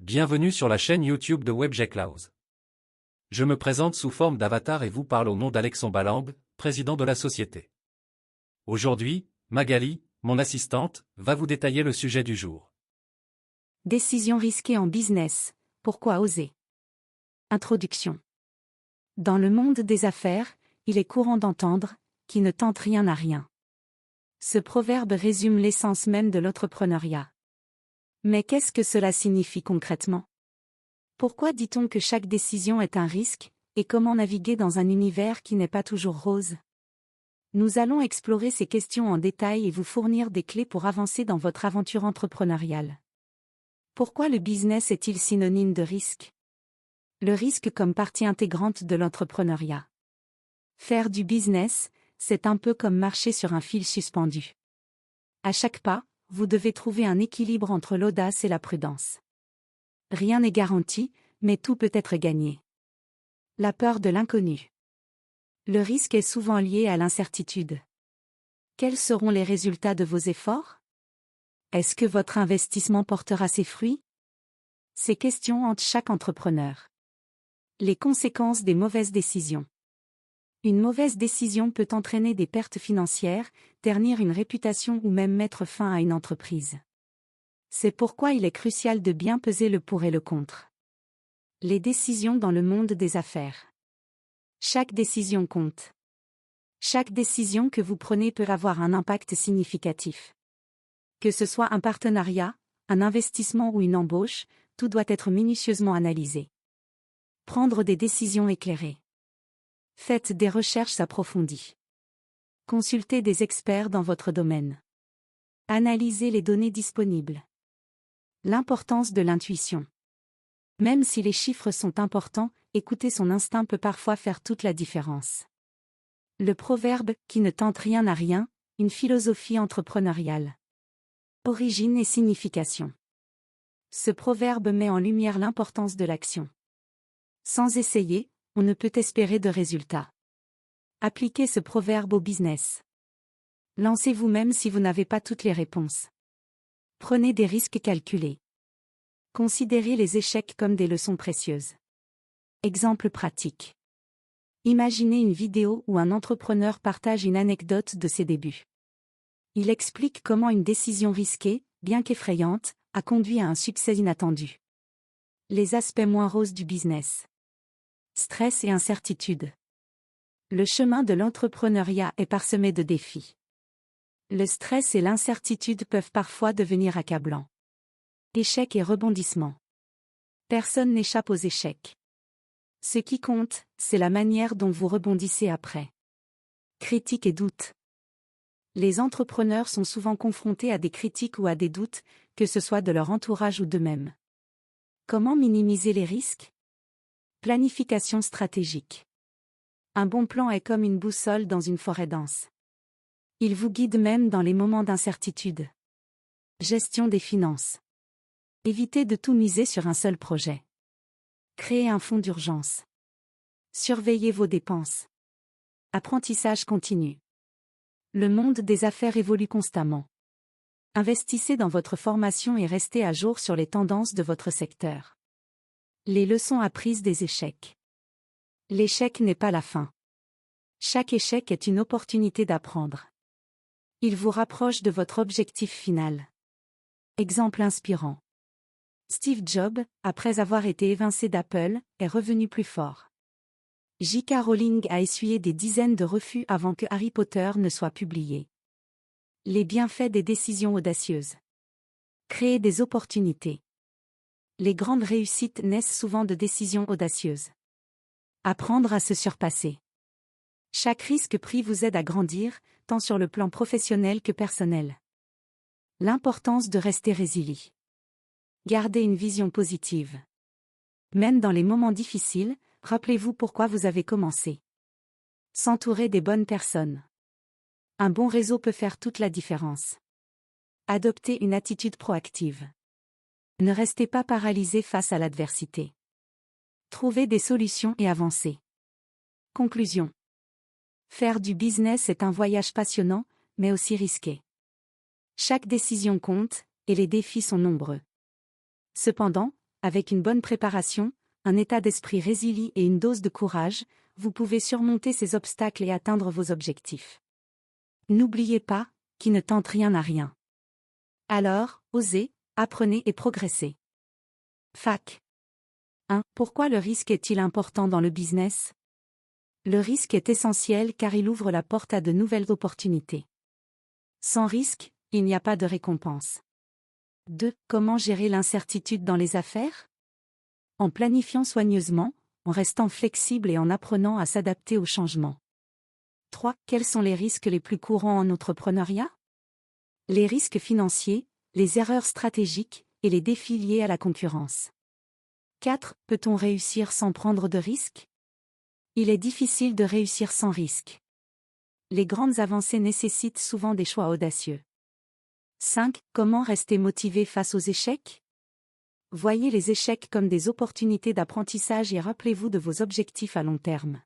Bienvenue sur la chaîne YouTube de WebGecLaws. Je me présente sous forme d'avatar et vous parle au nom d'Alexandre Balang, président de la société. Aujourd'hui, Magali, mon assistante, va vous détailler le sujet du jour. Décision risquée en business, pourquoi oser? Introduction. Dans le monde des affaires, il est courant d'entendre « qui ne tente rien n'a rien ». Ce proverbe résume l'essence même de l'entrepreneuriat. Mais qu'est-ce que cela signifie concrètement? Pourquoi dit-on que chaque décision est un risque, et comment naviguer dans un univers qui n'est pas toujours rose? Nous allons explorer ces questions en détail et vous fournir des clés pour avancer dans votre aventure entrepreneuriale. Pourquoi le business est-il synonyme de risque? Le risque comme partie intégrante de l'entrepreneuriat. Faire du business, c'est un peu comme marcher sur un fil suspendu. À chaque pas, vous devez trouver un équilibre entre l'audace et la prudence. Rien n'est garanti, mais tout peut être gagné. La peur de l'inconnu. Le risque est souvent lié à l'incertitude. Quels seront les résultats de vos efforts? Est-ce que votre investissement portera ses fruits? Ces questions hantent chaque entrepreneur. Les conséquences des mauvaises décisions. Une mauvaise décision peut entraîner des pertes financières, ternir une réputation ou même mettre fin à une entreprise. C'est pourquoi il est crucial de bien peser le pour et le contre. Les décisions dans le monde des affaires. Chaque décision compte. Chaque décision que vous prenez peut avoir un impact significatif. Que ce soit un partenariat, un investissement ou une embauche, tout doit être minutieusement analysé. Prendre des décisions éclairées. Faites des recherches approfondies. Consultez des experts dans votre domaine. Analysez les données disponibles. L'importance de l'intuition. Même si les chiffres sont importants, écouter son instinct peut parfois faire toute la différence. Le proverbe « qui ne tente rien n'a rien », une philosophie entrepreneuriale. Origine et signification. Ce proverbe met en lumière l'importance de l'action. Sans essayer, on ne peut espérer de résultats. Appliquez ce proverbe au business. Lancez-vous même si vous n'avez pas toutes les réponses. Prenez des risques calculés. Considérez les échecs comme des leçons précieuses. Exemple pratique. Imaginez une vidéo où un entrepreneur partage une anecdote de ses débuts. Il explique comment une décision risquée, bien qu'effrayante, a conduit à un succès inattendu. Les aspects moins roses du business. Stress et incertitude. Le chemin de l'entrepreneuriat est parsemé de défis. Le stress et l'incertitude peuvent parfois devenir accablants. Échecs et rebondissements. Personne n'échappe aux échecs. Ce qui compte, c'est la manière dont vous rebondissez après. Critiques et doutes. Les entrepreneurs sont souvent confrontés à des critiques ou à des doutes, que ce soit de leur entourage ou d'eux-mêmes. Comment minimiser les risques? Planification stratégique. Un bon plan est comme une boussole dans une forêt dense. Il vous guide même dans les moments d'incertitude. Gestion des finances. Évitez de tout miser sur un seul projet. Créez un fonds d'urgence. Surveillez vos dépenses. Apprentissage continu. Le monde des affaires évolue constamment. Investissez dans votre formation et restez à jour sur les tendances de votre secteur. Les leçons apprises des échecs. L'échec n'est pas la fin. Chaque échec est une opportunité d'apprendre. Il vous rapproche de votre objectif final. Exemple inspirant. Steve Jobs, après avoir été évincé d'Apple, est revenu plus fort. J.K. Rowling a essuyé des dizaines de refus avant que Harry Potter ne soit publié. Les bienfaits des décisions audacieuses. Créer des opportunités. Les grandes réussites naissent souvent de décisions audacieuses. Apprendre à se surpasser. Chaque risque pris vous aide à grandir, tant sur le plan professionnel que personnel. L'importance de rester résilient. Gardez une vision positive. Même dans les moments difficiles, rappelez-vous pourquoi vous avez commencé. S'entourer des bonnes personnes. Un bon réseau peut faire toute la différence. Adoptez une attitude proactive. Ne restez pas paralysé face à l'adversité. Trouvez des solutions et avancez. Conclusion. Faire du business est un voyage passionnant, mais aussi risqué. Chaque décision compte, et les défis sont nombreux. Cependant, Avec une bonne préparation, un état d'esprit résilient et une dose de courage, vous pouvez surmonter ces obstacles et atteindre vos objectifs. N'oubliez pas, qui ne tente rien n'a rien. Alors, osez, apprenez et progressez. Fac. 1. Pourquoi le risque est-il important dans le business? Le risque est essentiel car il ouvre la porte à de nouvelles opportunités. Sans risque, il n'y a pas de récompense. 2. Comment gérer l'incertitude dans les affaires? En planifiant soigneusement, en restant flexible et en apprenant à s'adapter aux changements. 3. Quels sont les risques les plus courants en entrepreneuriat? Les risques financiers, les erreurs stratégiques et les défis liés à la concurrence. 4. Peut-on réussir sans prendre de risques? Il est difficile de réussir sans risque. Les grandes avancées nécessitent souvent des choix audacieux. 5. Comment rester motivé face aux échecs? Voyez les échecs comme des opportunités d'apprentissage et rappelez-vous de vos objectifs à long terme.